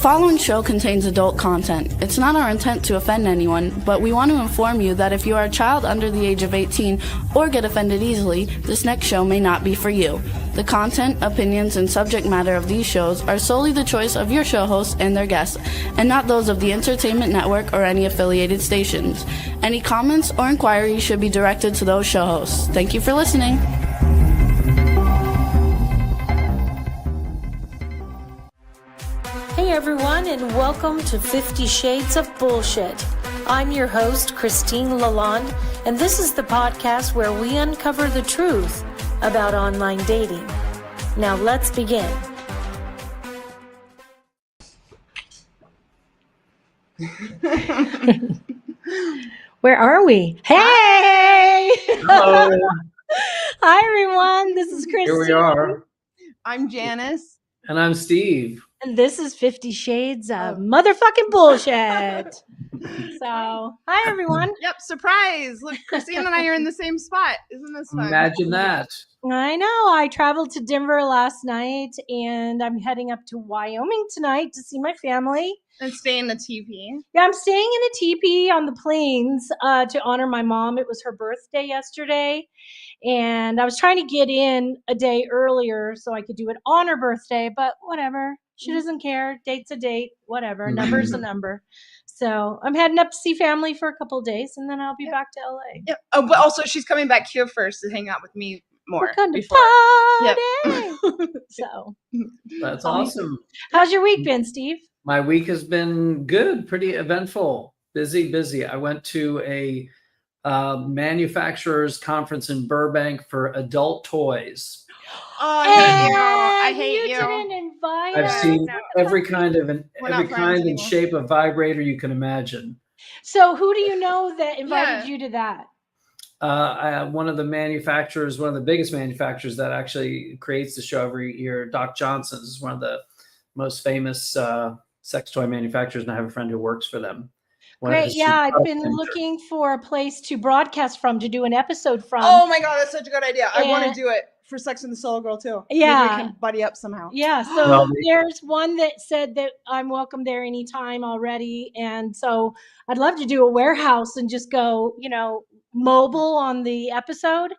following show contains adult content. It's not our intent to offend anyone, but we want to inform you that if you are a child under the age of 18 or get offended easily, this next show may not be for you. The content, opinions, and subject matter of these shows are solely the choice of your show hosts and their guests, and not those of the Entertainment Network or any affiliated stations. Any comments or inquiries should be directed to those show hosts. Thank you for listening. Hey everyone, and welcome to 50 Shades of Bullshit. I'm your host, Christine Lalonde, and this is the podcast where we uncover the truth about online dating. Now let's begin. Where are we? Hey! Hello. Hi everyone, this is Christine. Here we are. I'm Janice. And I'm Steve. And this is 50 Shades of Motherfucking Bullshit. So, hi everyone. Yep, surprise. Look, Christine and I are in the same spot. Isn't this fun? Imagine that. I know. I traveled to Denver last night and I'm heading up to Wyoming tonight to see my family. And stay in the teepee. Yeah, I'm staying in a teepee on the plains to honor my mom. It was her birthday yesterday. And I was trying to get in a day earlier so I could do it on her birthday, but whatever. She doesn't care. Date's a date. Whatever. Number's a number. So I'm heading up to see family for a couple of days, and then I'll be back to LA. Yep. Oh, but also she's coming back here first to hang out with me more. We're going to before. party. Yep. So That's awesome. how's your week been, Steve? My week has been good, pretty eventful, busy. I went to a manufacturer's conference in Burbank for adult toys. Oh, I hate you. Didn't invite I've us. seen every kind We're not friends and anymore. shape of vibrator you can imagine. So who do you know that invited you to that? One of the manufacturers, one of the biggest manufacturers that actually creates the show every year, Doc Johnson's, is one of the most famous sex toy manufacturers, and I have a friend who works for them. Great. Yeah, I've been looking for a place to broadcast from, to do an episode from. Oh my God, that's such a good idea. I want to And- do it for Sex and the Solo Girl too. Yeah. Maybe we can buddy up somehow. Yeah, so Well, there's one that said that I'm welcome there anytime already. And so I'd love to do a warehouse and just go, mobile on the episode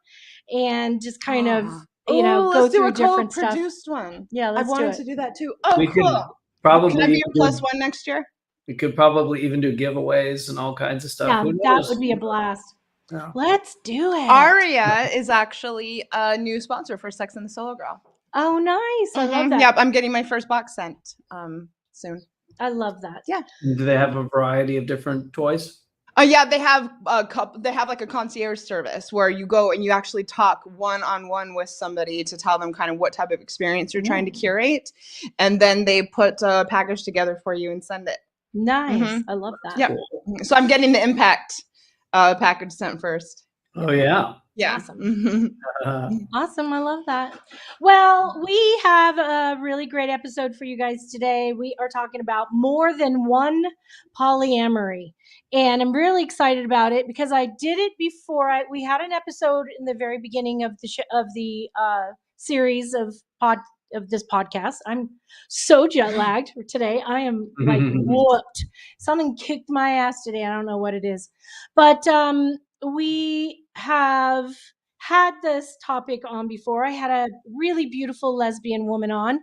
and just kind of, go let's do through a different stuff. co-produced one. Yeah, I let's do wanted it. to do that too. Oh, we cool. could probably Can I be even your plus one next year? we could probably even do giveaways and all kinds of stuff. Yeah, Who that knows? would be a blast. Yeah. Let's do it. Aria is actually a new sponsor for Sex and the Solo Girl. Oh, nice. I love that. Yep, I'm getting my first box sent soon. I love that. Yeah. Do they have a variety of different toys? Yeah, they have like a concierge service where you go and you actually talk one-on-one with somebody to tell them kind of what type of experience you're trying to curate, and then they put a package together for you and send it. Nice. I love that. Yeah. So I'm getting the Impact package sent first. Oh yeah. Yeah. Awesome. Uh, Awesome. I love that. Well, we have a really great episode for you guys today. We are talking about more than one polyamory. And I'm really excited about it because I did it before. We had an episode in the very beginning of the series of this podcast. I'm so jet lagged for today. I am like whooped. Something kicked my ass today. I don't know what it is. But we have had this topic on before. I had a really beautiful lesbian woman on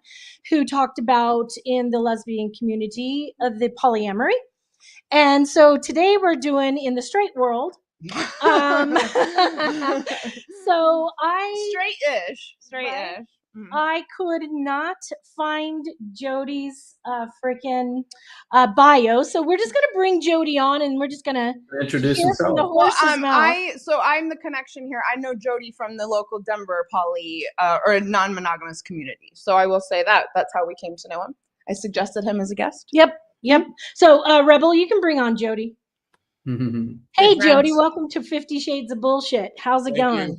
who talked about in the lesbian community of the polyamory. And so today we're doing in the straight world. So Straight-ish. I could not find Jodi's freaking bio, so we're just gonna bring Jodi on, and we're just gonna introduce hear from the himself. horse's mouth. I'm the connection here. I know Jodi from the local Denver poly or non-monogamous community. So I will say that's how we came to know him. I suggested him as a guest. Yep. So Rebel, you can bring on Jodi. Hey, Jodi, welcome to 50 Shades of Bullshit. How's it going? You.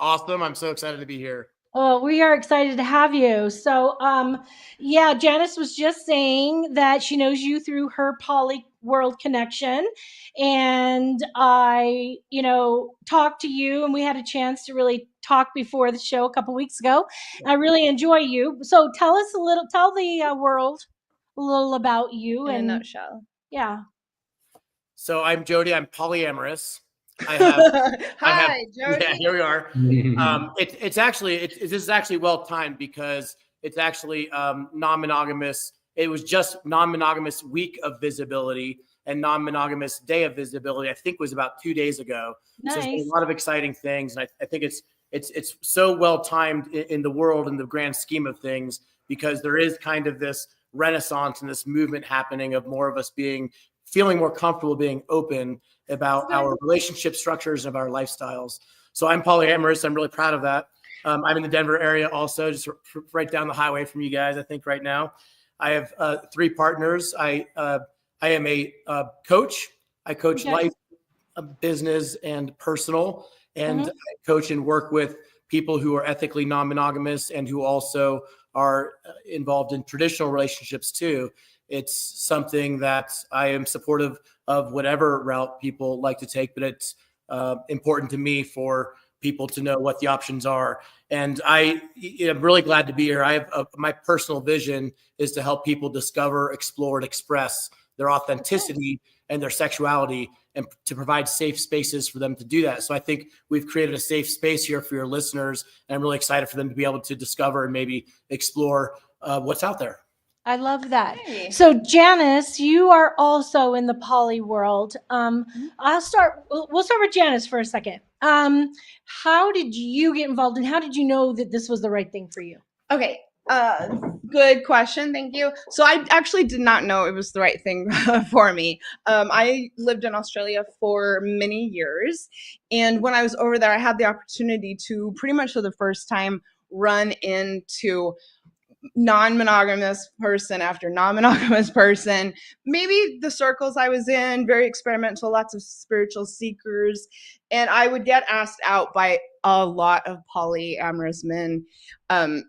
Awesome. I'm so excited to be here. Oh, we are excited to have you. So, Janice was just saying that she knows you through her poly world connection. And I, talked to you and we had a chance to really talk before the show a couple weeks ago. I really enjoy you. So tell the world a little about you In a and nutshell. yeah. So I'm Jodi. I'm polyamorous. I have. Hi, Jodi. Yeah, here we are. This is actually well timed because it's actually non-monogamous. It was just non-monogamous week of visibility and non-monogamous day of visibility. I think was about 2 days ago. Nice. So there's been a lot of exciting things, and I think it's so well timed in the world in the grand scheme of things, because there is kind of this renaissance and this movement happening of more of us feeling more comfortable being open about our relationship structures and of our lifestyles. So I'm polyamorous. I'm really proud of that. I'm in the Denver area also, just right down the highway from you guys, I think right now. I have 3 partners. I am a coach. I coach life, business, and personal. And I coach and work with people who are ethically non-monogamous and who also are involved in traditional relationships too. It's something that I am supportive of, whatever route people like to take, but it's important to me for people to know what the options are. And I'm really glad to be here. My personal vision is to help people discover, explore, and express their authenticity and their sexuality, and to provide safe spaces for them to do that. So I think we've created a safe space here for your listeners, and I'm really excited for them to be able to discover and maybe explore what's out there. I love that. Hey. So Janice, you are also in the poly world. We'll start with Janice for a second. How did you get involved, and how did you know that this was the right thing for you? Okay. Good question. Thank you. So I actually did not know it was the right thing for me. I lived in Australia for many years. And when I was over there, I had the opportunity to pretty much for the first time run into non-monogamous person after non-monogamous person. Maybe the circles I was in, very experimental, lots of spiritual seekers. And I would get asked out by a lot of polyamorous men.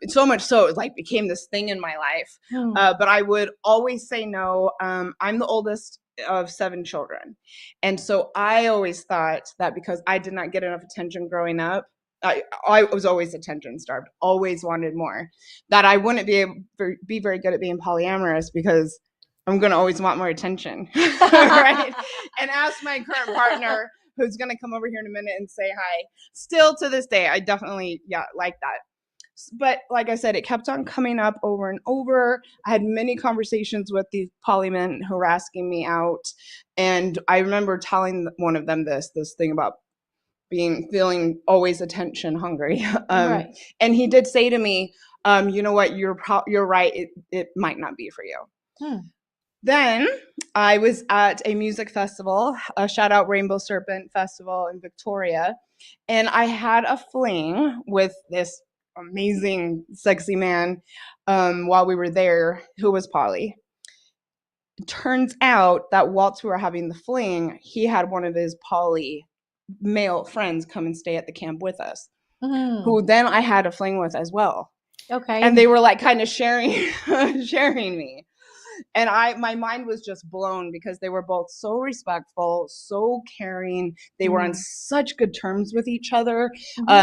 So much so it became this thing in my life. But I would always say no. I'm the oldest of 7 children. And so I always thought that because I did not get enough attention growing up, I was always attention starved, always wanted more, that I wouldn't be very good at being polyamorous because I'm going to always want more attention. Right? And ask my current partner, who's going to come over here in a minute and say hi. Still to this day, I definitely, like that. But like I said, it kept on coming up over and over. I had many conversations with these poly men who were asking me out. And I remember telling one of them this thing about feeling always attention hungry. Right. And he did say to me, you know what, you're right. It might not be for you. Then I was at a music festival, a shout out Rainbow Serpent Festival in Victoria. And I had a fling with this amazing, sexy man while we were there who was poly. It turns out that whilst we were having the fling, he had one of his poly male friends come and stay at the camp with us, who then I had a fling with as well. Okay. And they were kind of sharing me. And my mind was just blown because they were both so respectful, so caring. They were on such good terms with each other.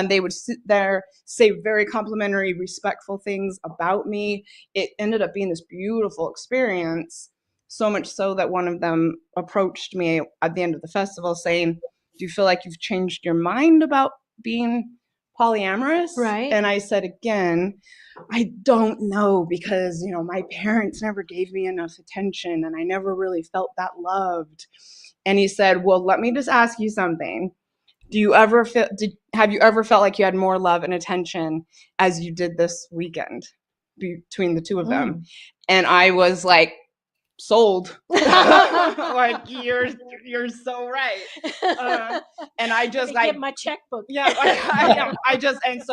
They would sit there, say very complimentary, respectful things about me. It ended up being this beautiful experience, so much so that one of them approached me at the end of the festival saying, do you feel like you've changed your mind about being polyamorous? Right. And I said, again, I don't know, because, my parents never gave me enough attention and I never really felt that loved. And he said, well, let me just ask you something. Have you ever felt like you had more love and attention as you did this weekend between the two of them? And I was like, sold. Like, you're so right. And I just get my checkbook. Yeah, I just kind of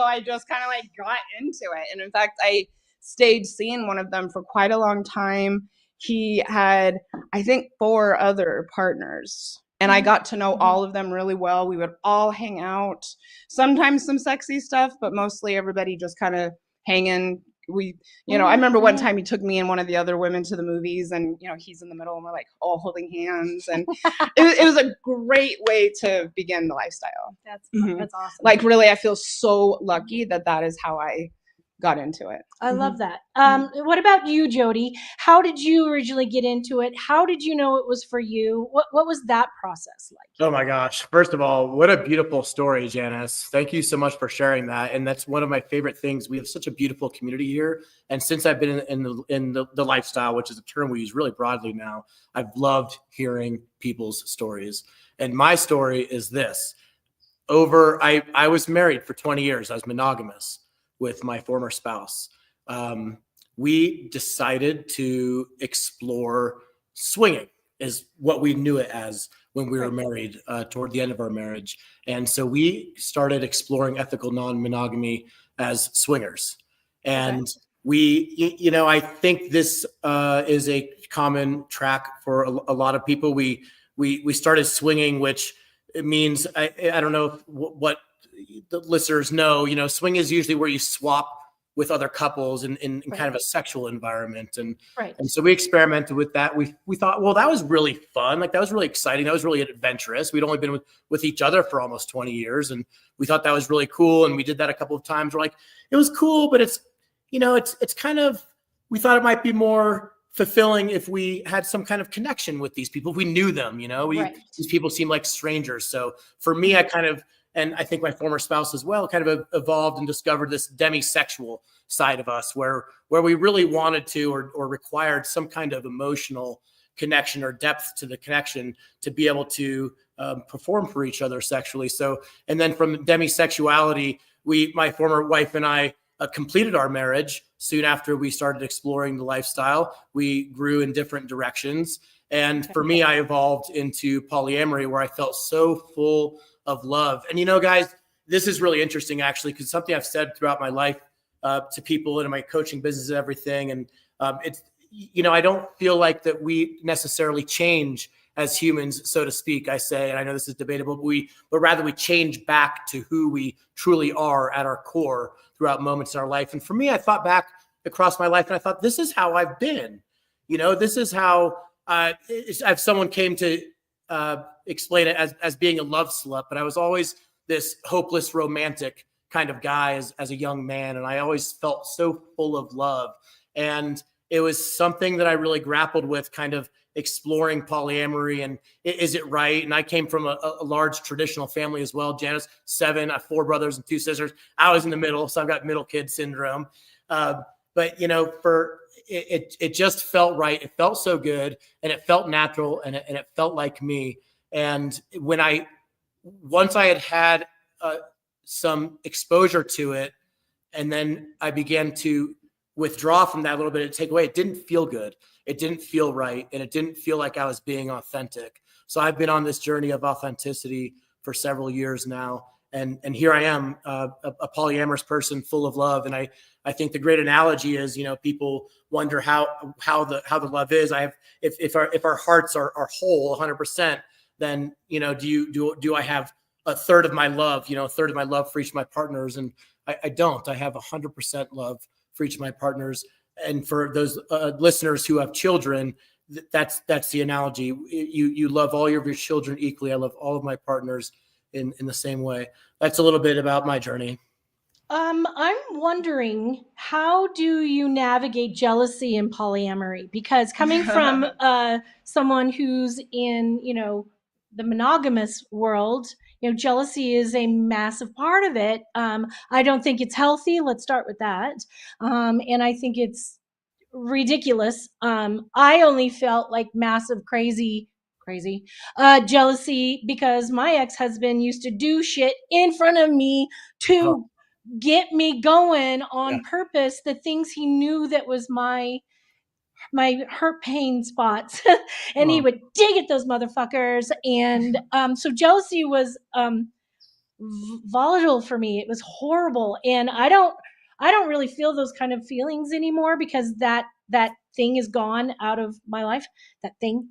got into it. And in fact, I stayed seeing one of them for quite a long time. He had, I think, 4 other partners. And I got to know all of them really well. We would all hang out, sometimes some sexy stuff, but mostly everybody just kind of hanging. I remember one time he took me and one of the other women to the movies, and he's in the middle and we're all holding hands, and it was a great way to begin the lifestyle. That's awesome. Really, I feel so lucky that is how I got into it. I love that. What about you, Jodi? How did you originally get into it? How did you know it was for you? What was that process like? Oh my gosh. First of all, what a beautiful story, Janice. Thank you so much for sharing that. And that's one of my favorite things. We have such a beautiful community here. And since I've been in the lifestyle, which is a term we use really broadly now, I've loved hearing people's stories. And my story is this. I was married for 20 years. I was monogamous with my former spouse. We decided to explore swinging, is what we knew it as when we were married, toward the end of our marriage. And so we started exploring ethical non-monogamy as swingers. And I think this is a common track for a lot of people. We started swinging, which it means, I don't know what the listeners know, swing is usually where you swap with other couples in kind of a sexual environment. And so we experimented with that. We thought, well, that was really fun. Like, that was really exciting. That was really adventurous. We'd only been with each other for almost 20 years. And we thought that was really cool. And we did that a couple of times. We're like, it was cool, but it's kind of, we thought it might be more fulfilling if we had some kind of connection with these people. If we knew them, these people seem like strangers. So for me, and I think my former spouse as well, kind of evolved and discovered this demisexual side of us where we really wanted to or required some kind of emotional connection or depth to the connection to be able to perform for each other sexually. So, and then from demisexuality, my former wife and I completed our marriage soon after we started exploring the lifestyle. We grew in different directions. And for me, I evolved into polyamory, where I felt so full of love. And, guys, this is really interesting, actually, because something I've said throughout my life to people and in my coaching business and everything. And it's, I don't feel like that we necessarily change as humans, so to speak, I say, and I know this is debatable, but rather we change back to who we truly are at our core throughout moments in our life. And for me, I thought back across my life and I thought, this is how I've been. This is how if someone came to explain it as being a love slut, but I was always this hopeless romantic kind of guy as a young man. And I always felt so full of love. And it was something that I really grappled with, kind of exploring polyamory and is it right? And I came from a large traditional family as well. Janice, 7, I have 4 brothers and 2 sisters. I was in the middle, so I've got middle kid syndrome. But it just felt right. It felt so good, and it felt natural, and it felt like me. And once I had some exposure to it, and then I began to withdraw from that a little bit and take away, it didn't feel good. It didn't feel right. And it didn't feel like I was being authentic. So I've been on this journey of authenticity for several years now. And here I am, a polyamorous person full of love. And I think the great analogy is, people wonder how the love is. If our hearts are whole 100%, then, do I have a third of my love, a third of my love for each of my partners? And I don't. I have 100% love for each of my partners. And for those listeners who have children, that's the analogy. You love all of your children equally. I love all of my partners in the same way. That's a little bit about my journey. I'm wondering, how do you navigate jealousy in polyamory? Because coming from someone who's in, the monogamous world, jealousy is a massive part of it. I don't think it's healthy. Let's start with that. And I think it's ridiculous. I only felt like massive crazy jealousy because my ex-husband used to do shit in front of me to get me going on purpose, the things he knew that was my hurt pain spots. And he would dig at those motherfuckers. And so jealousy was volatile for me. It was horrible. And I don't really feel those kind of feelings anymore because that thing is gone out of my life. That thing.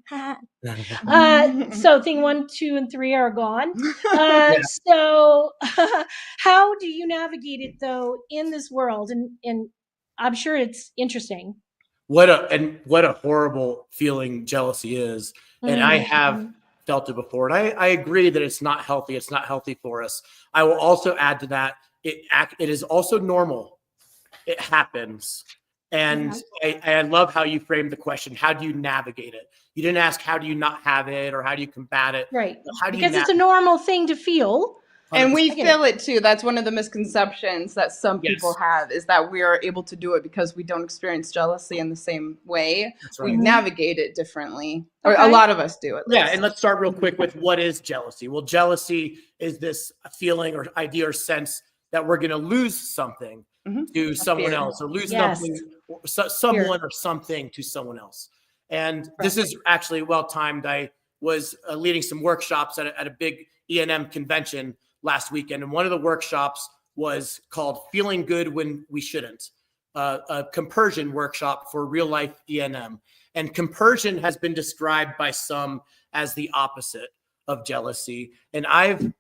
So thing 1, 2, and 3 are gone. So how do you navigate it though in this world? And I'm sure it's interesting. What a horrible feeling jealousy is. And I have felt it before. And I agree that it's not healthy. It's not healthy for us. I will also add to that, it is also normal. it happens. And I love how you framed the question. How do you navigate it? You didn't ask, how do you not have it or how do you combat it? Right. How do you Because it's a normal thing to feel. And we 100%. feel it too. That's one of the misconceptions that some people have, is that we are able to do it because we don't experience jealousy in the same way. That's We right. navigate it differently, or Okay. a lot of us do at least. Yeah, and let's start real quick with what is jealousy. Well, jealousy is this feeling or idea or sense that we're going to lose something to someone else, or lose something, or someone or something to someone else. And this is actually well timed. I was leading some workshops at a big E&M convention last weekend, and one of the workshops was called "Feeling Good When We Shouldn't," a compersion workshop for real life E&M. And compersion has been described by some as the opposite of jealousy. And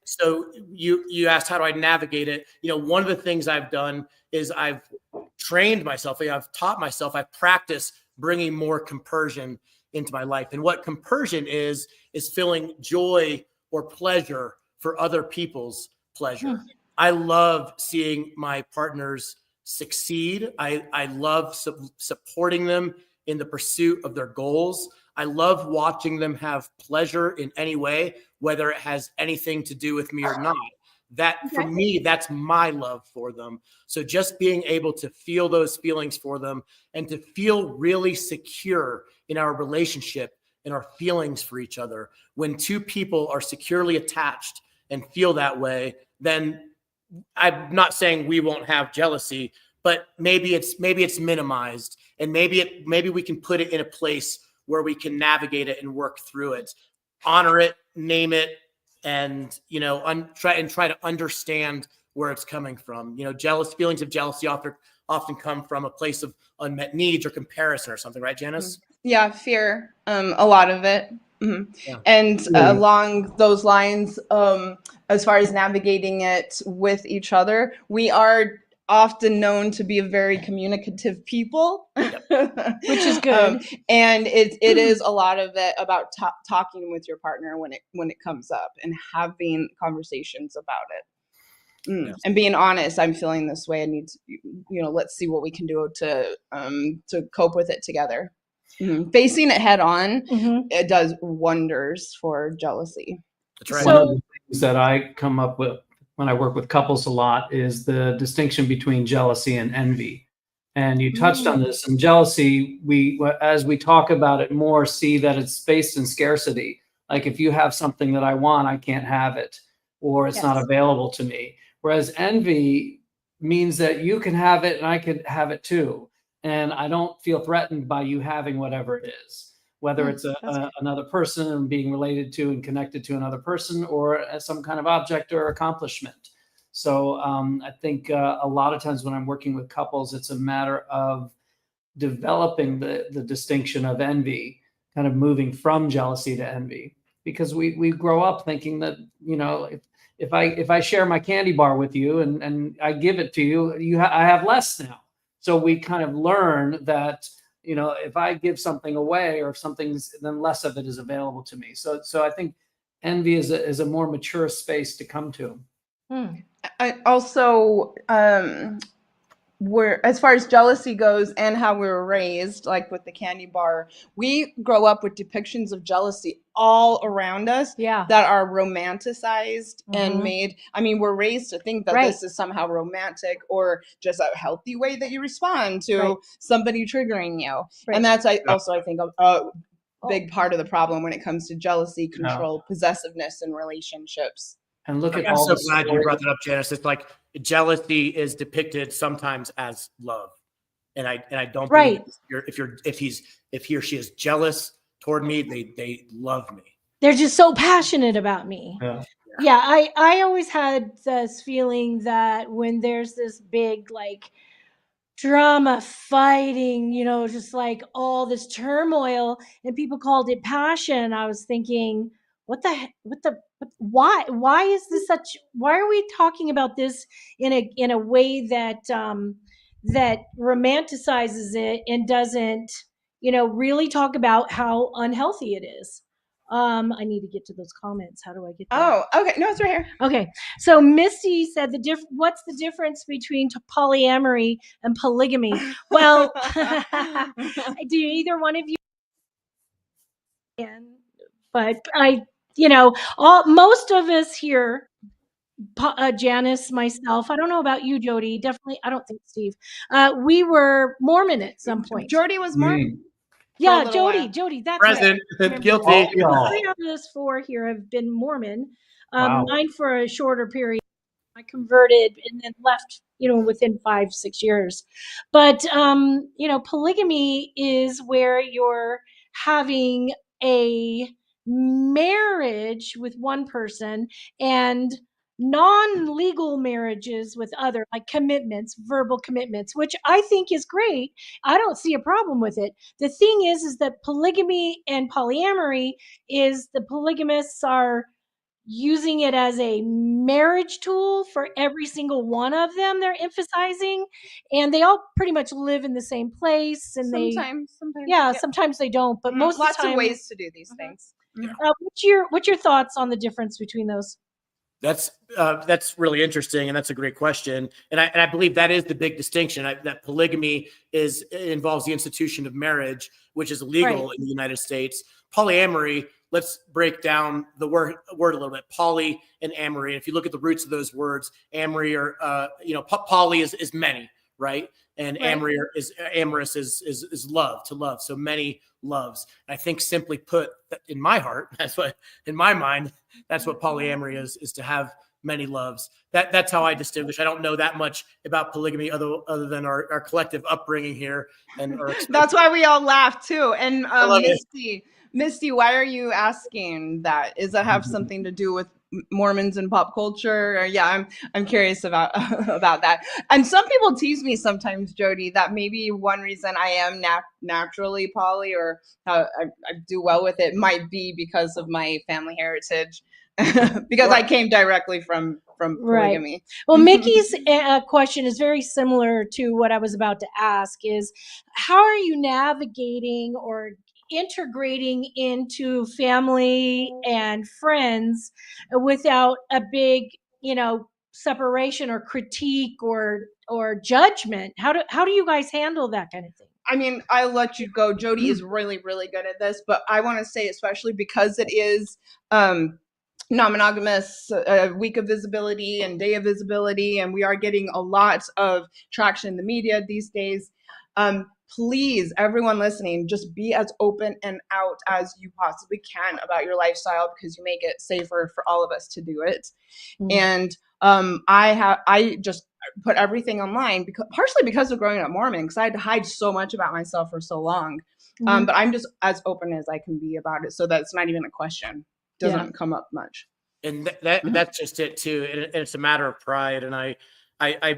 so you asked, how do I navigate it? One of the things I've done is I've trained myself, I've taught myself, I've practiced bringing more compersion into my life. And what compersion is feeling joy or pleasure for other people's pleasure. I love seeing my partners succeed. I love supporting them in the pursuit of their goals. I love watching them have pleasure in any way, whether it has anything to do with me or not. For me, that's my love for them. So just being able to feel those feelings for them and to feel really secure in our relationship and our feelings for each other. When two people are securely attached and feel that way, then I'm not saying we won't have jealousy, but maybe it's minimized, and maybe we can put it in a place where we can navigate it and work through it, honor it, name it, and try to understand where it's coming from. Feelings of jealousy often come from a place of unmet needs or comparison or something, right, Janice? Yeah, fear, a lot of it. Yeah. And along those lines, as far as navigating it with each other, we are often known to be a very communicative people, which is good. And it is a lot of it about talking with your partner when it comes up and having conversations about it. Yes. And being honest, I'm feeling this way. I need to, let's see what we can do to cope with it together. Facing it head on, it does wonders for jealousy. That's right. One of the things that I come up with when I work with couples a lot is the distinction between jealousy and envy. And you touched on this. And jealousy, as we talk about it more, see that it's based in scarcity. Like, if you have something that I want, I can't have it, or it's not available to me. Whereas envy means that you can have it and I can have it too. And I don't feel threatened by you having whatever it is, whether it's another person and being related to and connected to another person, or some kind of object or accomplishment. So I think a lot of times when I'm working with couples, it's a matter of developing the distinction of envy, kind of moving from jealousy to envy, because we grow up thinking that, if I share my candy bar with you and I give it to you, I have less now. So we kind of learn that, if I give something away or then less of it is available to me. So I think envy is a more mature space to come to. I also, as far as jealousy goes and how we were raised, like with the candy bar, we grow up with depictions of jealousy all around us that are romanticized and made. I mean, we're raised to think that this is somehow romantic or just a healthy way that you respond to somebody triggering you. And that's also, I think, a big part of the problem when it comes to jealousy, control, possessiveness in relationships. And look at I'm all so the glad you stories. brought that up, Janice. It's like jealousy is depicted sometimes as love, and I don't believe if he or she is jealous toward me, they love me. They're just so passionate about me. Yeah, I always had this feeling that when there's this big drama, fighting, just like all this turmoil, and people called it passion, I was thinking, why is this why are we talking about this in a way that that romanticizes it and doesn't really talk about how unhealthy it is? I need to get to those comments. How do I get there? Oh, okay. No, it's right here. Okay. So Misty said what's the difference between polyamory and polygamy? Well, do either one of you can, but most of us here, Janice, myself, I don't know about you, Jodi. Definitely, I don't think Steve. We were Mormon at some point. Jodi was Mormon. Yeah, little while. Jodi, that's Present. right. Guilty. Oh, Three out of us four here have been Mormon. Wow. Mine for a shorter period. I converted and then left, within 5-6 years. But polygamy is where you're having a marriage with one person and non-legal marriages with other, like commitments, verbal commitments, which I think is great. I don't see a problem with it. The thing is that polygamy and polyamory is the polygamists are using it as a marriage tool for every single one of them they're emphasizing, and they all pretty much live in the same place, and Sometimes. sometimes they don't, but most lots of the time, ways to do these things. what's your thoughts on the difference between those? That's really interesting, and that's a great question. And I believe that is the big distinction. That polygamy involves the institution of marriage, which is illegal in the United States. Polyamory, let's break down the word a little bit. Poly and amory. If you look at the roots of those words, amory or poly is many, right? And amory is amorous is love, to love. So many loves. I think simply put, in my heart, in my mind, that's what polyamory is to have many loves. That's how I distinguish. I don't know that much about polygamy other than our collective upbringing here. And that's why we all laugh too. And Misty, why are you asking that? Does that have something to do with Mormons and pop culture? Or, yeah, I'm curious about that. And some people tease me sometimes, Jodi, that maybe one reason I am naturally poly, or I do well with it, might be because of my family heritage, because I came directly from polygamy. Right. Well, Mickey's question is very similar to what I was about to ask. Is how are you navigating or integrating into family and friends without a big, separation or critique or judgment? How do you guys handle that kind of thing? I mean, I'll let you go. Jodi is really, really good at this, but I want to say, especially because it is non-monogamous, week of visibility and day of visibility, and we are getting a lot of traction in the media these days. Please, everyone listening, just be as open and out as you possibly can about your lifestyle, because you make it safer for all of us to do it. And I just put everything online partially because of growing up Mormon, because I had to hide so much about myself for so long. But I'm just as open as I can be about it, so that it's not even a question. Doesn't come up much. And that's just it too. And it's a matter of pride. And I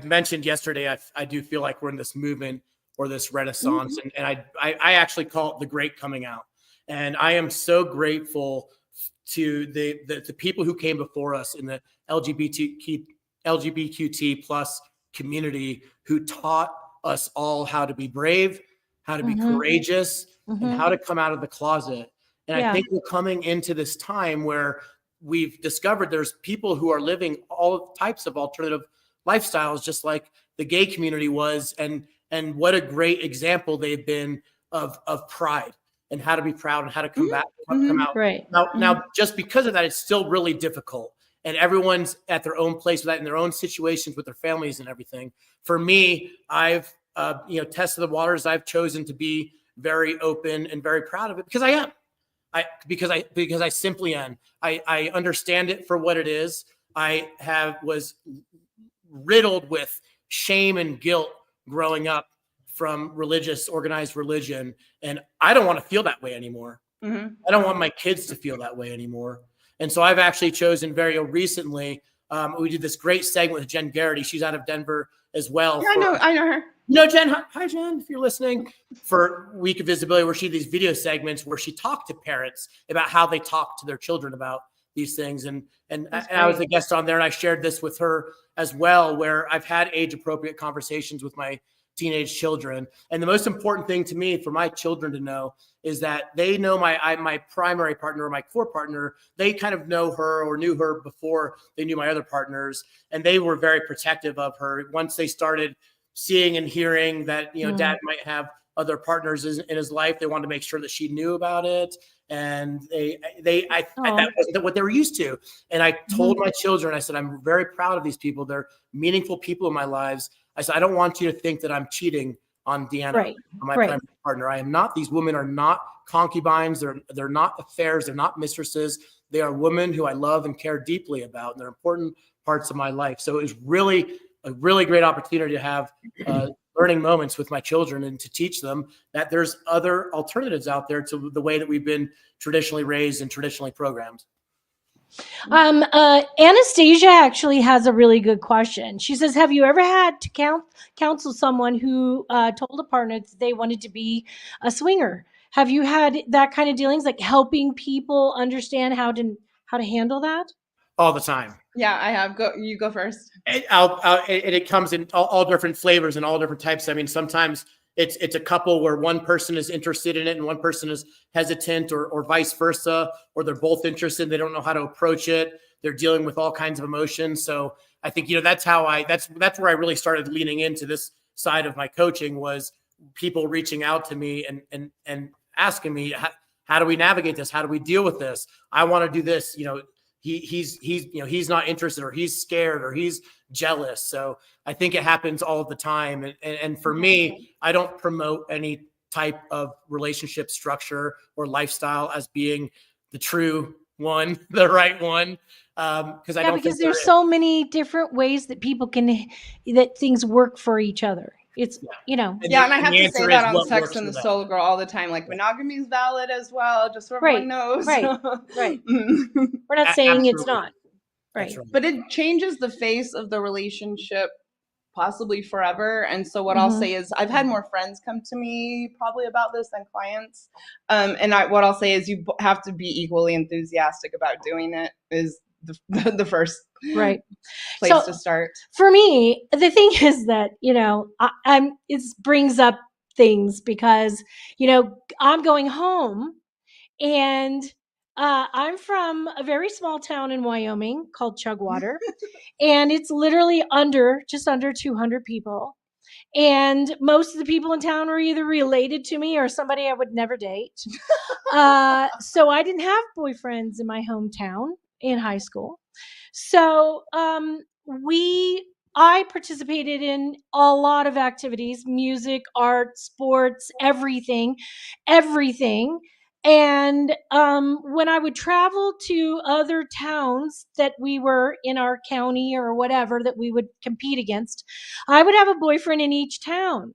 mentioned yesterday, I do feel like we're in this movement or this renaissance. And I actually call it the great coming out. And I am so grateful to the people who came before us in the LGBTQ plus community, who taught us all how to be brave, how to be courageous, and how to come out of the closet. And I think we're coming into this time where we've discovered there's people who are living all types of alternative lifestyles, just like the gay community was. And what a great example they've been of pride and how to be proud and how to come back, come out. Right. Now, just because of that, it's still really difficult. And everyone's at their own place with that, in their own situations with their families and everything. For me, I've tested the waters. I've chosen to be very open and very proud of it, because I am. Because I simply am. I understand it for what it is. I was riddled with shame and guilt growing up from organized religion. And I don't want to feel that way anymore. I don't want my kids to feel that way anymore. And so I've actually chosen very recently, we did this great segment with Jen Garrity. She's out of Denver as well. Yeah, I know her. Jen. Hi, Jen, if you're listening, for Week of Visibility, where she did these video segments where she talked to parents about how they talk to their children about these things. And I was a guest on there, and I shared this with her as well, where I've had age-appropriate conversations with my teenage children. And the most important thing to me for my children to know is that they know my primary partner or my core partner. They kind of know her or knew her before they knew my other partners. And they were very protective of her. Once they started seeing and hearing that, dad might have other partners in his life, they wanted to make sure that she knew about it. And that wasn't what they were used to. And I told my children, I said, I'm very proud of these people. They're meaningful people in my lives. I said, I don't want you to think that I'm cheating on Deanna, my primary partner. I am not. These women are not concubines. They're not affairs. They're not mistresses. They are women who I love and care deeply about. And they're important parts of my life. So it was really a really great opportunity to have learning moments with my children and to teach them that there's other alternatives out there to the way that we've been traditionally raised and traditionally programmed. Anastasia actually has a really good question. She says, have you ever had to counsel someone who told a partner that they wanted to be a swinger? Have you had that kind of dealings, like helping people understand how to handle that? All the time. Yeah, I have. You go first. It comes in all different flavors and all different types. I mean, sometimes it's a couple where one person is interested in it and one person is hesitant, or vice versa, or they're both interested. They don't know how to approach it. They're dealing with all kinds of emotions. So I think, that's where I really started leaning into this side of my coaching, was people reaching out to me and asking me, how do we navigate this? How do we deal with this? I want to do this. He's not interested, or he's scared, or he's jealous. So I think it happens all the time. And for me, I don't promote any type of relationship structure or lifestyle as being the true one, the right one. Because there's so many different ways that people that things work for each other. It's, and I have to say that on Sex and the Soul Girl all the time. Like, monogamy is valid as well, just so everyone knows. Right. We're not saying it's not. Right. But it changes the face of the relationship possibly forever. And so what I'll say is, I've had more friends come to me probably about this than clients. What I'll say is, you have to be equally enthusiastic about doing it is the first place to start. For me, the thing is that, it brings up things because, I'm going home, and I'm from a very small town in Wyoming called Chugwater, and it's literally just under 200 people. And most of the people in town are either related to me or somebody I would never date. So I didn't have boyfriends in my hometown in high school. So I participated in a lot of activities: music, art, sports, everything. And when I would travel to other towns that we were in our county or whatever that we would compete against, I would have a boyfriend in each town,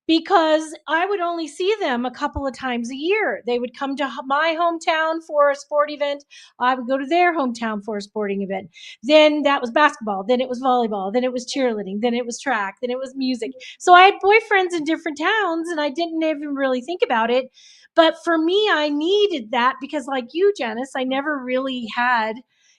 because I would only see them a couple of times a year. They would come to my hometown for a sport event. I would go to their hometown for a sporting event. Then that was basketball. Then it was volleyball. Then it was cheerleading. Then it was track. Then it was music. So I had boyfriends in different towns, and I didn't even really think about it. But for me, I needed that because, like you, Janice, I never really had,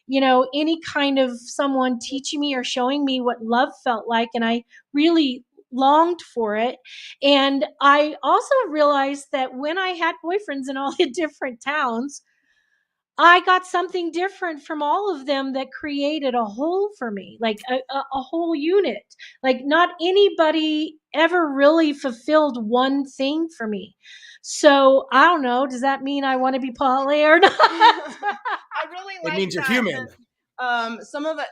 any kind of someone teaching me or showing me what love felt like. And I really longed for it. And I also realized that when I had boyfriends in all the different towns, I got something different from all of them that created a whole for me, like a whole unit. Like, not anybody ever really fulfilled one thing for me. So I don't know. Does that mean I want to be poly or not? I really like it means that. You're human. Some of it,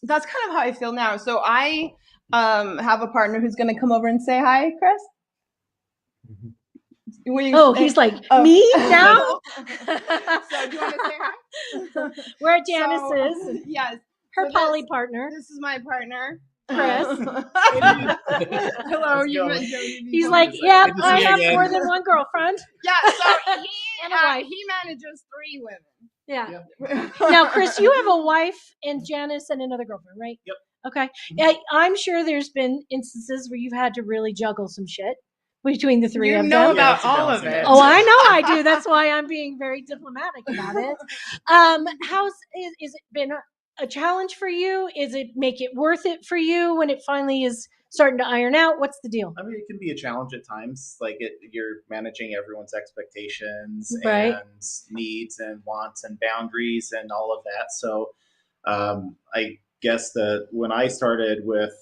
that's kind of how I feel now. So I have a partner who's going to come over and say hi, Chris. He's like, me now? So do you want to say hi? We're at Janice's. Yes. Her poly partner. This is my partner, Chris. Hello, you met Jodi. He's like, yep, I have more than one girlfriend. Yeah, so he manages 3 women. Yeah. Now, Chris, you have a wife and Janice and another girlfriend, right? Yep. Okay. Yeah, I'm sure there's been instances where you've had to really juggle some shit between the 3 of them. You know about all of it. Oh, I know I do. That's why I'm being very diplomatic about it. Is it been a challenge for you? Is it make it worth it for you when it finally is starting to iron out? What's the deal? I mean, it can be a challenge at times. Like you're managing everyone's expectations Right. and needs and wants and boundaries and all of that. So I guess that when I started with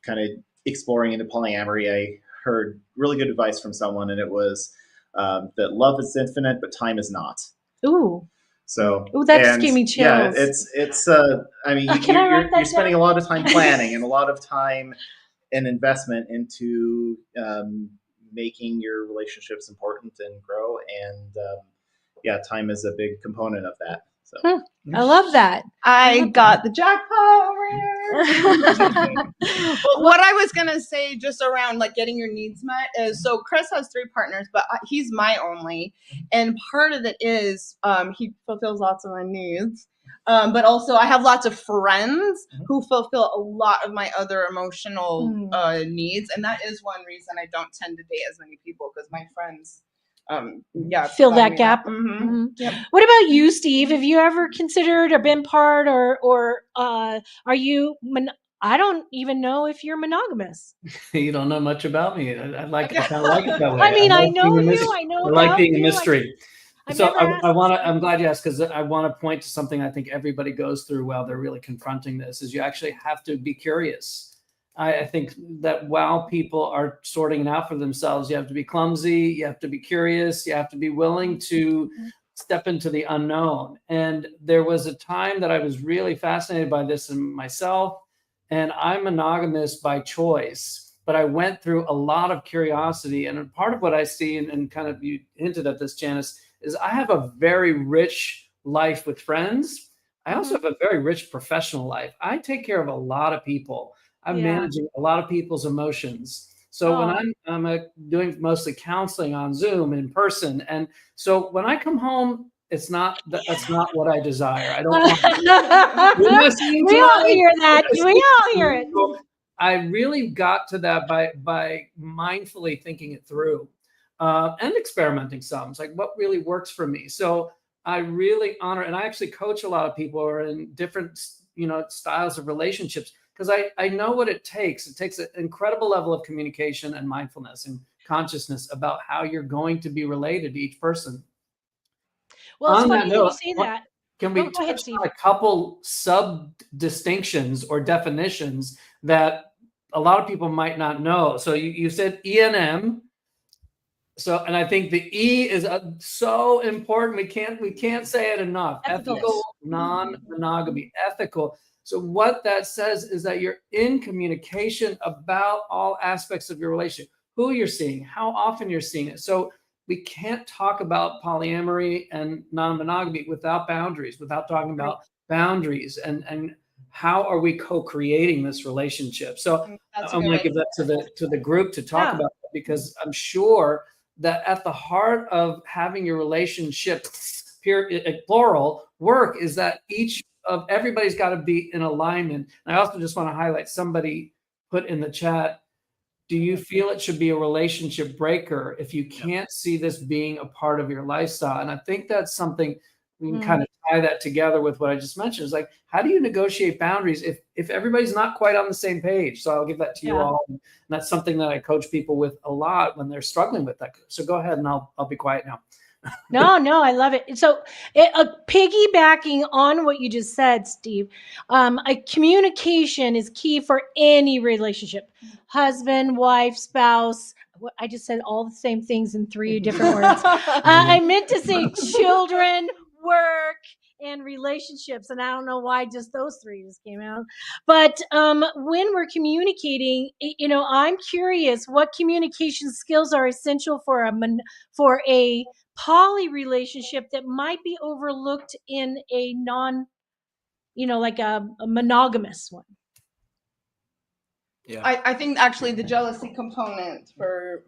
kind of exploring into polyamory, I heard really good advice from someone, and it was that love is infinite, but time is not. Ooh. So, Ooh, that just and gave me yeah, chills. it's I mean, Can I write that you're spending down? a lot of time planning and a lot of time and investment into making your relationships important and grow, and yeah, time is a big component of that. So I love that. I got the jackpot over here. Well, what I was gonna say just around like getting your needs met is, so Chris has 3 partners, but he's my only, and part of it is he fulfills lots of my needs, but also I have lots of friends who fulfill a lot of my other emotional needs, and that is one reason I don't tend to date as many people, because my friends Fill that gap. Mm-hmm. Yep. What about you, Steve? Have you ever considered or been part, or are you? I don't even know if you're monogamous. You don't know much about me. I like it. I kind of like it that way. I mean, I like know being a you. mystery. I know I like about being a you. mystery. I've So never asked I want this. to. I'm glad you asked, because I want to point to something I think everybody goes through while they're really confronting this. Is you actually have to be curious. I think that while people are sorting it out for themselves, you have to be clumsy. You have to be curious. You have to be willing to step into the unknown. And there was a time that I was really fascinated by this in myself. And I'm monogamous by choice, but I went through a lot of curiosity. And part of what I see, and kind of you hinted at this, Janice, is I have a very rich life with friends. I also have a very rich professional life. I take care of a lot of people. I'm managing a lot of people's emotions. So when I'm doing mostly counseling on Zoom in person, and so when I come home, that's not what I desire. I don't want. We all hear that. We all hear it. So I really got to that by mindfully thinking it through and experimenting some. It's like, what really works for me. So I really honor, and I actually coach a lot of people who are in different styles of relationships, because I know what it takes. It takes an incredible level of communication and mindfulness and consciousness about how you're going to be related to each person. Well, it's On funny that that you note, say that. can we Go ahead, touch Steve. on a couple sub distinctions or definitions that a lot of people might not know? So you said E&M. So, and I think the E is so important. We can't say it enough. Ethical, non-monogamy, ethical. So what that says is that you're in communication about all aspects of your relationship, who you're seeing, how often you're seeing it. So we can't talk about polyamory and non-monogamy without boundaries, without talking about boundaries and how are we co-creating this relationship. So I'm going to give that to the group to talk about that, because I'm sure that at the heart of having your relationship, plural, work is that everybody's got to be in alignment. And I also just want to highlight, somebody put in the chat, do you feel it should be a relationship breaker if you can't see this being a part of your lifestyle? And I think that's something we can kind of tie that together with what I just mentioned. Is like, how do you negotiate boundaries if everybody's not quite on the same page? So I'll give that to you all. And that's something that I coach people with a lot when they're struggling with that. So go ahead, and I'll be quiet now. No, I love it. So, piggybacking on what you just said, Steve, communication is key for any relationship: husband, wife, spouse. I just said all the same things in 3 different words. I meant to say children, work, and relationships, and I don't know why just those 3 just came out. But when we're communicating, I'm curious what communication skills are essential for a poly relationship that might be overlooked in a like a monogamous one. Yeah. I think actually the jealousy component for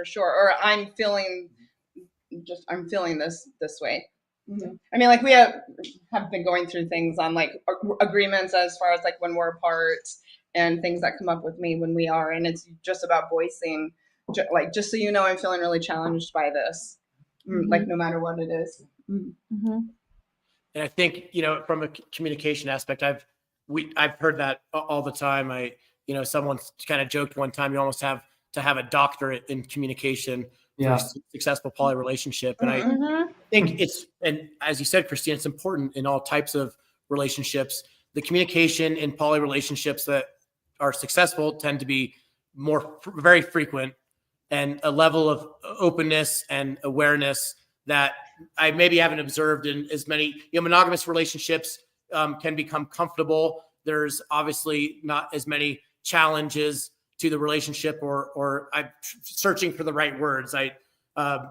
sure. Or I'm feeling this way. Mm-hmm. I mean, like we have been going through things on like agreements as far as like when we're apart, and things that come up with me when we are, and it's just about voicing, like, just so you know, I'm feeling really challenged by this, like no matter what it is. Mm-hmm. And I think, from a communication aspect, I've heard that all the time. Someone kind of joked one time, you almost have to have a doctorate in communication for a successful poly relationship. And I think and as you said, Christine, it's important in all types of relationships. The communication in poly relationships that are successful tend to be very frequent, and a level of openness and awareness that I maybe haven't observed in as many. Monogamous relationships can become comfortable. There's obviously not as many challenges to the relationship, or I'm searching for the right words.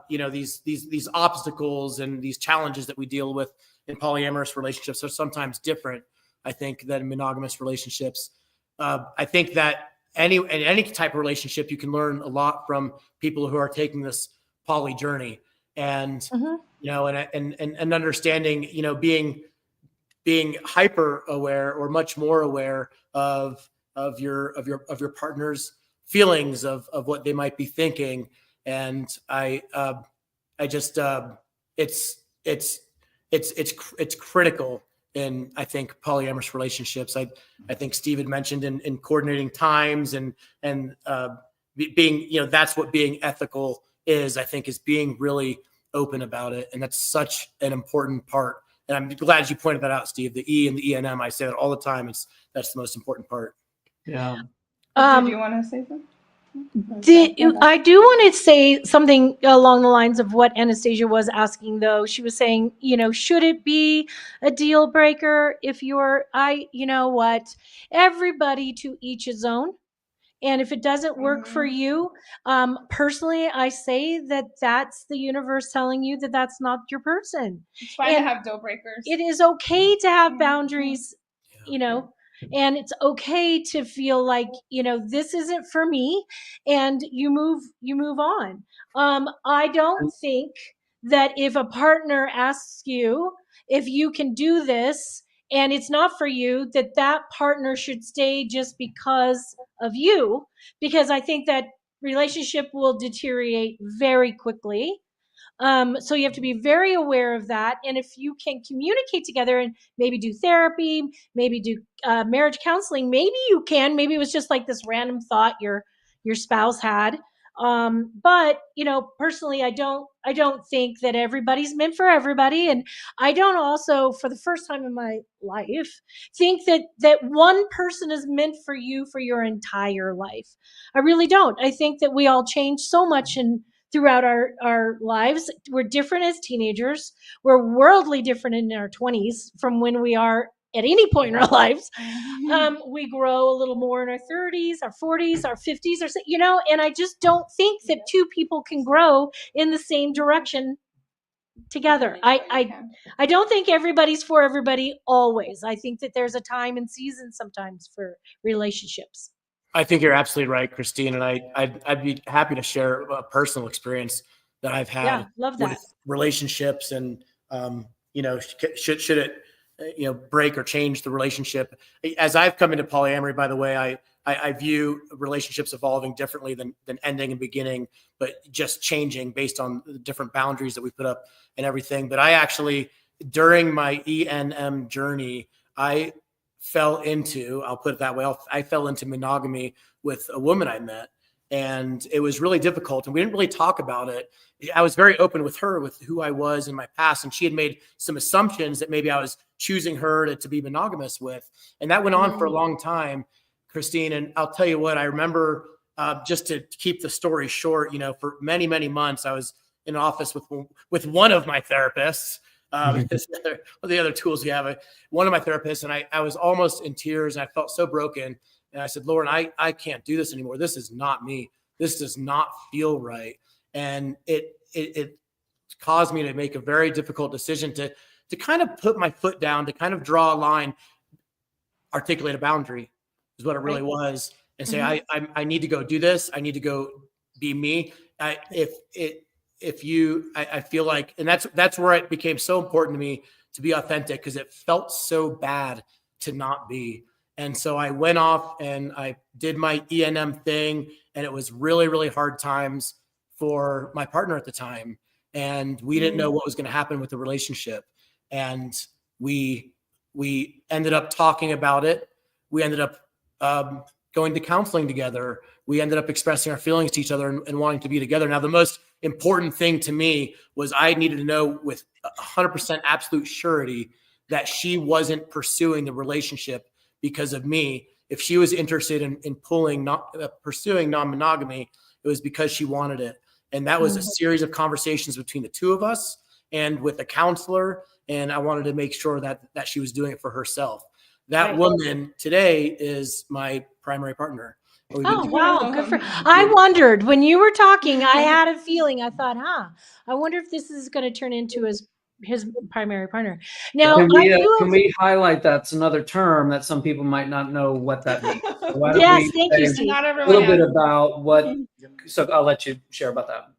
These obstacles and these challenges that we deal with in polyamorous relationships are sometimes different, I think, than monogamous relationships. I think that in any type of relationship, you can learn a lot from people who are taking this poly journey, and and understanding, being hyper aware or much more aware of your partner's feelings, of what they might be thinking. And it's critical in, I think, polyamorous relationships. I think Steve had mentioned in coordinating times and being, that's what being ethical is, I think, is being really open about it. And that's such an important part. And I'm glad you pointed that out, Steve, the E and the E&M. I say that all the time. That's the most important part. Yeah. Did you want to say something? I do want to say something along the lines of what Anastasia was asking, though. She was saying, should it be a deal breaker if everybody to each his own. And if it doesn't work for you, personally, I say that that's the universe telling you that that's not your person. It's fine to have deal breakers. It is okay to have boundaries, and it's okay to feel like, this isn't for me, and you move on. I don't think that if a partner asks you if you can do this and it's not for you, that partner should stay just because of you, because I think that relationship will deteriorate very quickly. So you have to be very aware of that. And if you can communicate together and maybe do therapy, maybe do marriage counseling, maybe it was just like this random thought your spouse had. But personally, I don't think that everybody's meant for everybody. And I don't also, for the first time in my life, think that one person is meant for you for your entire life. I really don't. I think that we all change so much throughout our lives. We're different as teenagers. We're worldly different in our 20s from when we are at any point in our lives. We grow a little more in our 30s, our 40s, our 50s, and I just don't think that two people can grow in the same direction together. I don't think everybody's for everybody always. I think that there's a time and season sometimes for relationships. I think you're absolutely right, Christine. And I'd be happy to share a personal experience that I've had with relationships, and, should it, break or change the relationship. As I've come into polyamory, by the way, I view relationships evolving differently than ending and beginning, but just changing based on the different boundaries that we put up and everything. But I actually, during my E&M journey, I fell into monogamy with a woman I met, and it was really difficult, and we didn't really talk about it. I was very open with her, with who I was in my past, and she had made some assumptions that maybe I was choosing her to be monogamous with, and that went on for a long time, Christine. And I'll tell you what, I remember, just to keep the story short, for many, many months, I was in office with one of my therapists. The other tools we have, one of my therapists, and I was almost in tears, and I felt so broken. And I said, Lord, I can't do this anymore. This is not me. This does not feel right. And it caused me to make a very difficult decision to kind of put my foot down, to kind of draw a line, articulate a boundary is what it really was, and say, I need to go do this. I need to go be me. I feel like, and that's where it became so important to me to be authentic, because it felt so bad to not be. And so I went off and I did my E&M thing, and it was really, really hard times for my partner at the time. And we didn't know what was going to happen with the relationship. And We ended up talking about it. We ended up going to counseling together. We ended up expressing our feelings to each other and wanting to be together. Now, the most important thing to me was I needed to know with 100% absolute surety that she wasn't pursuing the relationship because of me. If she was interested in pursuing non-monogamy, it was because she wanted it. And that was a series of conversations between the two of us and with a counselor. And I wanted to make sure that she was doing it for herself. That woman today is my primary partner. Oh, wow. Good for I wondered when you were talking, I had a feeling. I thought, I wonder if this is going to turn into his primary partner. Now, can we highlight that's another term that some people might not know what that means? So why don't we thank you, Steve. Not a everyone little bit has. about what, so I'll let you share about that.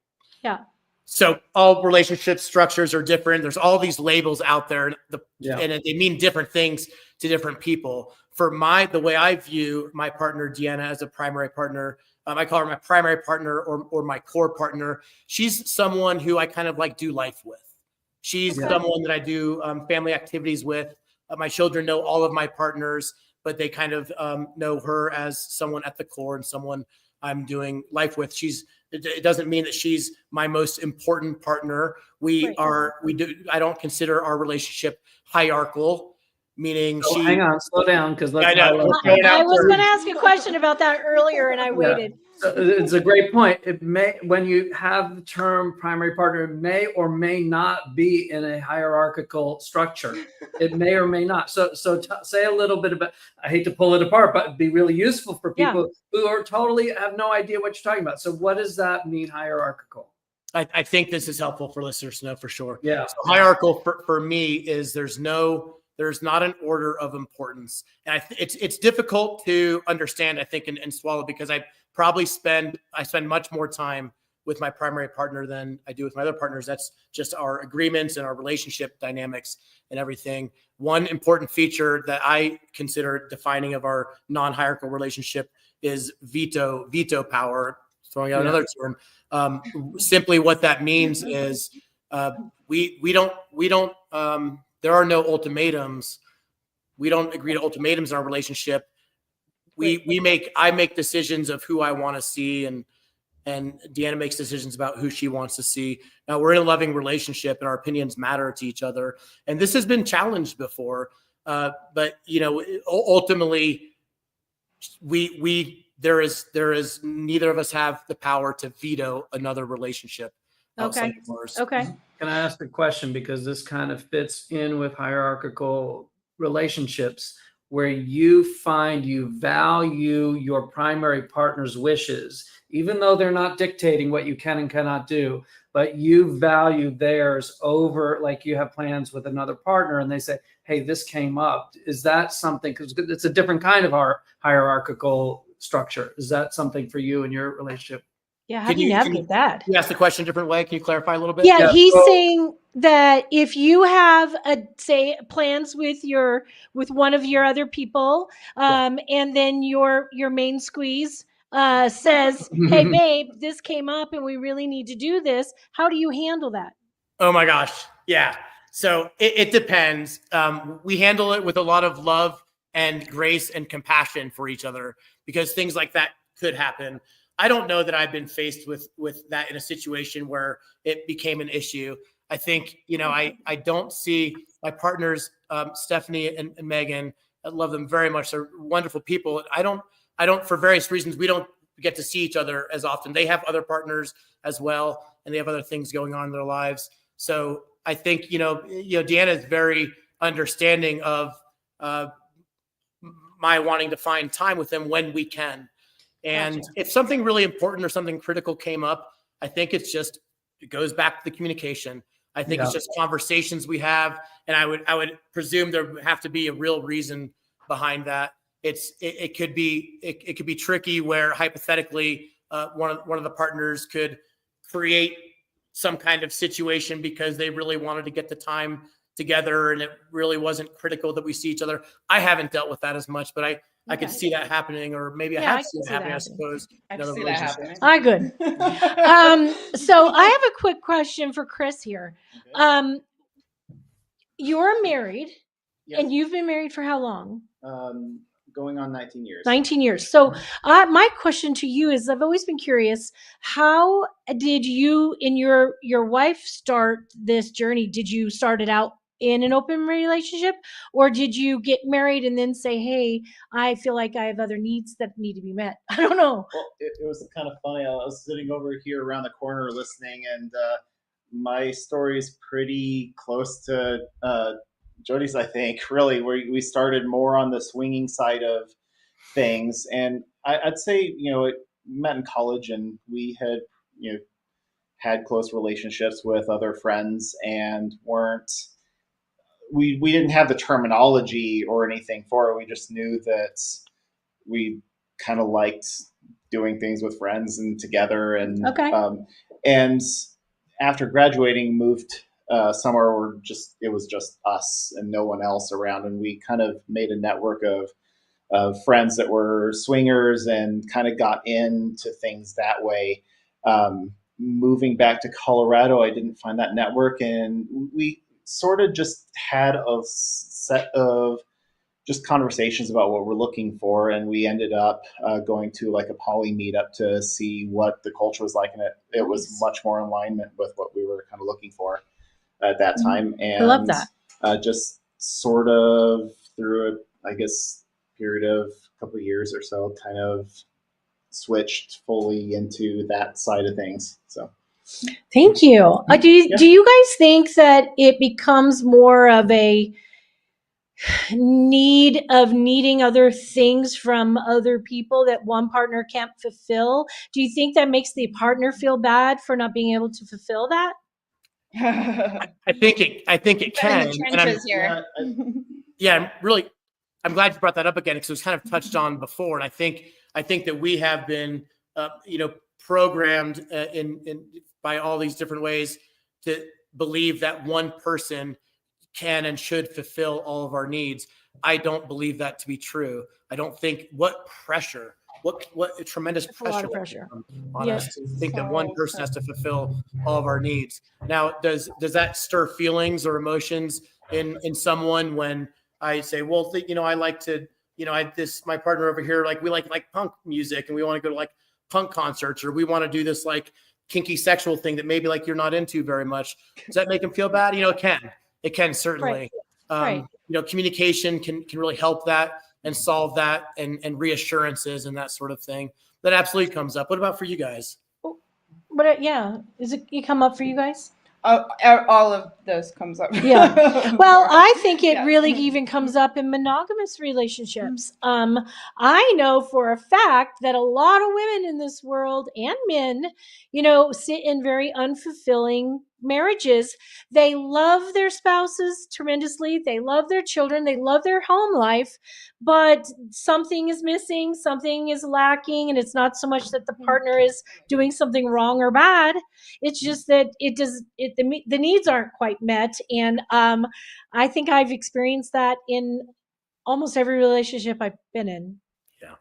Yeah. So all relationship structures are different. There's all these labels out there, and they mean different things to different people. For the way I view my partner, Deanna, as a primary partner, I call her my primary partner or my core partner. She's someone who I kind of like do life with. She's someone that I do family activities with. My children know all of my partners, but they kind of know her as someone at the core and someone I'm doing life with. It doesn't mean that she's my most important partner. I don't consider our relationship hierarchical, meaning hang on, slow down, because I was going to ask a question about that earlier, and I waited. It's a great point. It may, when you have the term primary partner, it may or may not be in a hierarchical structure. It may or may not. So say a little bit about, I hate to pull it apart, but it'd be really useful for people who are totally have no idea what you're talking about. So what does that mean, hierarchical? I think this is helpful for listeners to know for sure. Yeah. So hierarchical for me is there's not an order of importance. And it's difficult to understand, I think, and swallow, because I spend much more time with my primary partner than I do with my other partners. That's just our agreements and our relationship dynamics and everything. One important feature that I consider defining of our non-hierarchical relationship is veto power, throwing out another term. Simply what that means is we don't there are no ultimatums. We don't agree to ultimatums in our relationship. I make decisions of who I want to see, and Deanna makes decisions about who she wants to see. Now, we're in a loving relationship and our opinions matter to each other. And this has been challenged before. But ultimately there is neither of us have the power to veto another relationship outside of ours. Okay. Can I ask a question? Because this kind of fits in with hierarchical relationships, where you find you value your primary partner's wishes, even though they're not dictating what you can and cannot do, but you value theirs over, like you have plans with another partner and they say, hey, this came up. Is that something, because it's a different kind of hierarchical structure. Is that something for you in your relationship? Yeah, how do you navigate that? You ask the question a different way. Can you clarify a little bit? Yeah, he's saying that if you have say plans with one of your other people, and then your main squeeze says, "Hey, babe, this came up, and we really need to do this." How do you handle that? Oh my gosh, yeah. So it depends. We handle it with a lot of love and grace and compassion for each other, because things like that could happen. I don't know that I've been faced with that in a situation where it became an issue. I think, I don't see my partners, Stephanie and Megan. I love them very much. They're wonderful people. I don't, for various reasons, we don't get to see each other as often. They have other partners as well, and they have other things going on in their lives. So I think, Deanna is very understanding of my wanting to find time with them when we can. And if something really important or something critical came up, I think it goes back to the communication. I think it's just conversations we have. And I would presume there would have to be a real reason behind that. It could be tricky where hypothetically one of the partners could create some kind of situation because they really wanted to get the time together and it really wasn't critical that we see each other. I haven't dealt with that as much, but I could see that happening, or maybe I have seen it happening, I suppose. I can see that happening. Good. So I have a quick question for Chris here. You're married Yes. And you've been married for how long? Going on 19 years. 19 years. So my question to you is, I've always been curious, how did you and your wife start this journey? Did you start it out in an open relationship, or did you get married and then say, hey, I feel like I have other needs that need to be met? I don't know. Well, it was kind of funny. I was sitting over here around the corner listening, and my story is pretty close to Jodi's, I think, really, where we started more on the swinging side of things. And I'd say, we met in college, and we had, had close relationships with other friends, and we didn't have the terminology or anything for it. We just knew that we kind of liked doing things with friends and together. And Okay. And after graduating, moved somewhere where it was just us and no one else around, and we kind of made a network of friends that were swingers and kind of got into things that way. Moving back to Colorado, I didn't find that network, and we sort of just had a set of just conversations about what we're looking for, and we ended up going to like a poly meetup to see what the culture was like, and it was much more in alignment with what we were kind of looking for at that time. And I love that. Just sort of through I guess period of a couple of years or so, kind of switched fully into that side of things. So Thank you. Do you guys think that it becomes more of a need of needing other things from other people that one partner can't fulfill? Do you think that makes the partner feel bad for not being able to fulfill that? I think it can. In the And I'm, trenches here. I'm glad you brought that up again, because it was kind of touched on before. And I think that we have been, programmed in by all these different ways to believe that one person can and should fulfill all of our needs. I don't believe that to be true. I don't think what tremendous That's a lot of pressure pressure. on us to think that one person has to fulfill all of our needs. Now, does that stir feelings or emotions in someone when I say, well, I like to, my partner over here, like we like punk music, and we want to go to like punk concerts, or we want to do this like kinky sexual thing that maybe like you're not into very much. Does that make them feel bad? It can certainly. Right. Communication can really help that and solve that, and reassurances and that sort of thing. That absolutely comes up. What about for you guys? But is it come up for you guys? All of this comes up. Yeah. Well, I think it Yeah. really even comes up in monogamous relationships. I know for a fact that a lot of women in this world, and men, sit in very unfulfilling marriages. They love their spouses tremendously. They love their children. They love their home life, but something is missing, something is lacking, and it's not so much that the partner is doing something wrong or bad. It's just that the needs aren't quite met. And I think I've experienced that in almost every relationship I've been in. Yeah.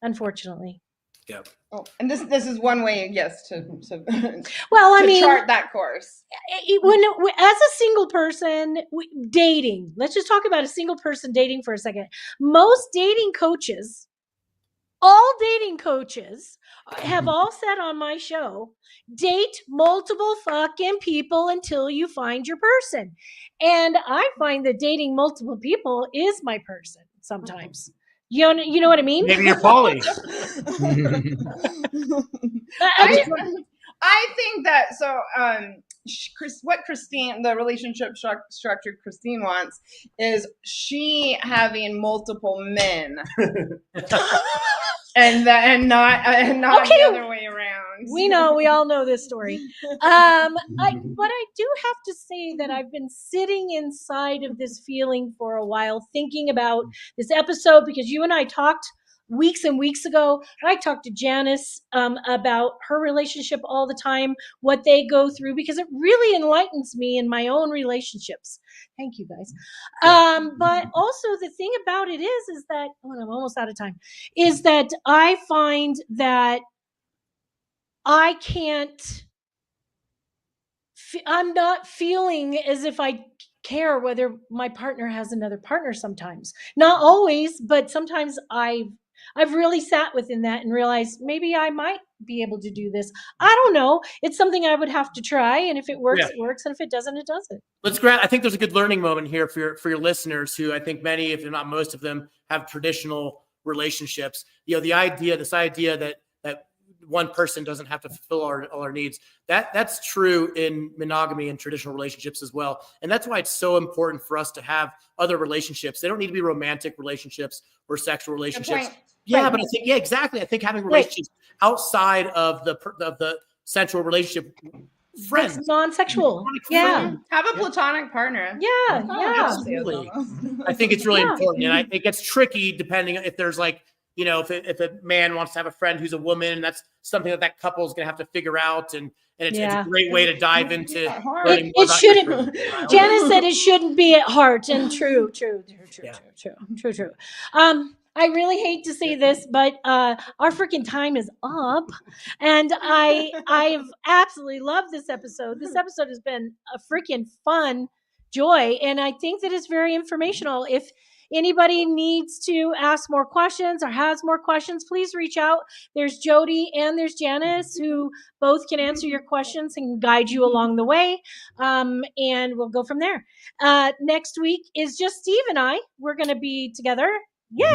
Unfortunately. Yeah. Oh, and this is one way, yes, to Well, I mean, chart that course. when as a single person dating, let's just talk about a single person dating for a second. Most dating coaches, all dating coaches have all said on my show, date multiple fucking people until you find your person. And I find that dating multiple people is my person sometimes. You know what I mean? Maybe you're poly. I think that what Christine, the relationship structure Christine wants, is she having multiple men, and not the other way around. We all know this story. But I do have to say that I've been sitting inside of this feeling for a while, thinking about this episode, because you and I talked weeks and weeks ago. I talked to Janice about her relationship all the time, what they go through, because it really enlightens me in my own relationships. Thank you, guys. But also the thing about it is that, I'm almost out of time, is that I find that I can't, I'm not feeling as if I care whether my partner has another partner sometimes. Not always, but sometimes I've really sat within that and realized maybe I might be able to do this. I don't know. It's something I would have to try, and if it works, Yeah. it works, and if it doesn't, it doesn't. Let's grab. I think there's a good learning moment here for your listeners, who I think many, if not most of them, have traditional relationships. The idea that one person doesn't have to fulfill all our needs. That's true in monogamy and traditional relationships as well. And that's why it's so important for us to have other relationships. They don't need to be romantic relationships or sexual relationships. Yeah, Right. but I think, exactly. I think having relationships outside of the central relationship, friends, That's non-sexual. Yeah. Have a platonic partner. Yeah. Absolutely. I think it's really Yeah. important. And it gets tricky depending if there's if a man wants to have a friend who's a woman, that's something that couple is going to have to figure out. And it's a great way to dive into learning more It about shouldn't. your Janice said it shouldn't be at heart, and true. Yeah. I really hate to say this, but our freaking time is up, and I've absolutely loved this episode. This episode has been a freaking fun joy, and I think that it's very informational. If anybody needs to ask more questions or has more questions, please reach out. There's Jodi and there's Janice, who both can answer your questions and guide you along the way. And we'll go from there. Next week is just Steve and I. We're going to be together. Yay!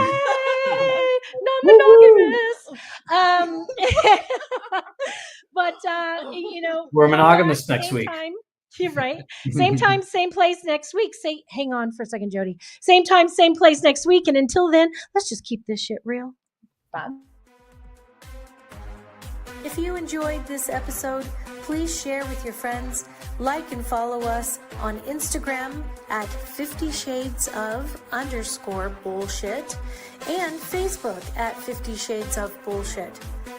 Non-monogamous. But We're monogamous next same week. time. You're right. Same time, same place next week. Hang on for a second, Jodi. Same time, same place next week. And until then, let's just keep this shit real. Bye. If you enjoyed this episode, please share with your friends, like and follow us on Instagram at 50 Shades of _bullshit and Facebook at 50 Shades of Bullshit.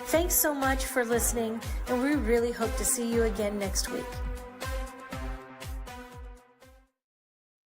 Thanks so much for listening, and we really hope to see you again next week.